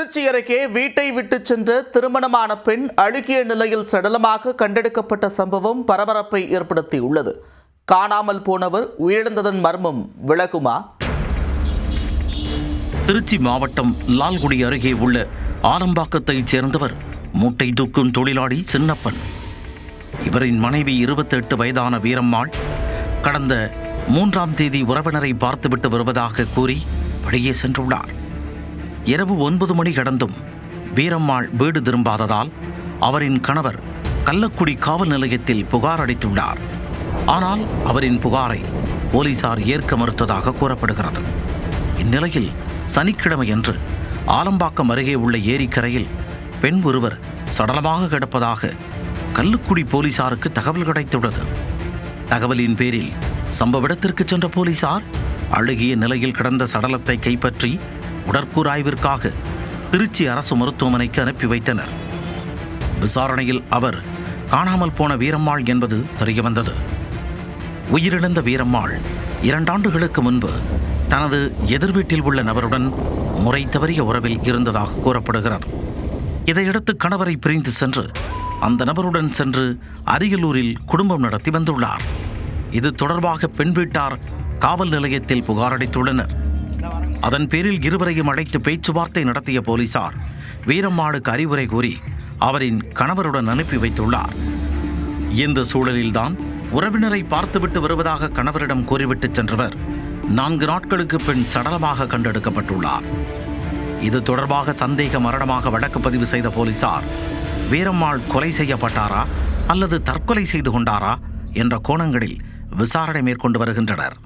திருச்சி அருகே வீட்டை விட்டு சென்ற திருமணமான பெண் அழுகிய நிலையில் சடலமாக கண்டெடுக்கப்பட்ட சம்பவம் பரபரப்பை ஏற்படுத்தியுள்ளது. காணாமல் போனவர் உயிரிழந்ததன் மர்மம் விலகுமா? திருச்சி மாவட்டம் லால்குடி அருகே உள்ள ஆலம்பாக்கத்தைச் சேர்ந்தவர் மூட்டை தூக்கும் தொழிலாளி சின்னப்பன். இவரின் மனைவி 28 வயதான வீரம்மாள் கடந்த 3ஆம் தேதி உறவினரை பார்த்துவிட்டு வருவதாக கூறி வெளியே சென்றுள்ளார். இரவு 9 மணி கடந்தும் வீரம்மாள் வீடு திரும்பாததால் அவரின் கணவர் கள்ளக்குடி காவல் நிலையத்தில் புகார் அளித்துள்ளார். ஆனால் அவரின் புகாரை போலீசார் ஏற்க மறுத்ததாக கூறப்படுகிறது. இந்நிலையில் சனிக்கிழமையன்று ஆலம்பாக்கம் அருகே உள்ள ஏரிக்கரையில் பெண் ஒருவர் சடலமாக கிடப்பதாக கள்ளுக்குடி போலீசாருக்கு தகவல் கிடைத்துள்ளது. தகவலின் பேரில் சம்பவ இடத்திற்கு சென்ற போலீசார் அழுகிய நிலையில் கிடந்த சடலத்தை கைப்பற்றி உடற்கூறாய்விற்காக திருச்சி அரசு மருத்துவமனைக்கு அனுப்பி வைத்தனர். விசாரணையில் அவர் காணாமல் போன வீரம்மாள் என்பது தெரியவந்தது. உயிரிழந்த வீரம்மாள் 2 ஆண்டுகளுக்கு முன்பு தனது எதிர் வீட்டில் உள்ள நபருடன் முறை தவறிய உறவில் இருந்ததாக கூறப்படுகிறது. இதையடுத்து கணவரை பிரிந்து சென்று அந்த நபருடன் சென்று அரியலூரில் குடும்பம் நடத்தி வந்துள்ளார். இது தொடர்பாக பெண் வீட்டார் காவல் நிலையத்தில் புகார் அளித்துள்ளனர். அதன் பேரில் இருவரையும் அழைத்து பேச்சுவார்த்தை நடத்திய போலீசார் வீரம்மாளுக்கு அறிவுரை கூறி அவரின் கணவருடன் அனுப்பி வைத்துள்ளார். இந்த சூழலில்தான் உறவினரை பார்த்துவிட்டு வருவதாக கணவரிடம் கூறிவிட்டு சென்றவர் 4 நாட்களுக்கு பின் சடலமாக கண்டெடுக்கப்பட்டுள்ளார். இது தொடர்பாக சந்தேக மரணமாக வழக்கு பதிவு செய்த போலீசார் வீரம்மாள் கொலை செய்யப்பட்டாரா அல்லது தற்கொலை செய்து கொண்டாரா என்ற கோணங்களில் விசாரணை மேற்கொண்டு வருகின்றனர்.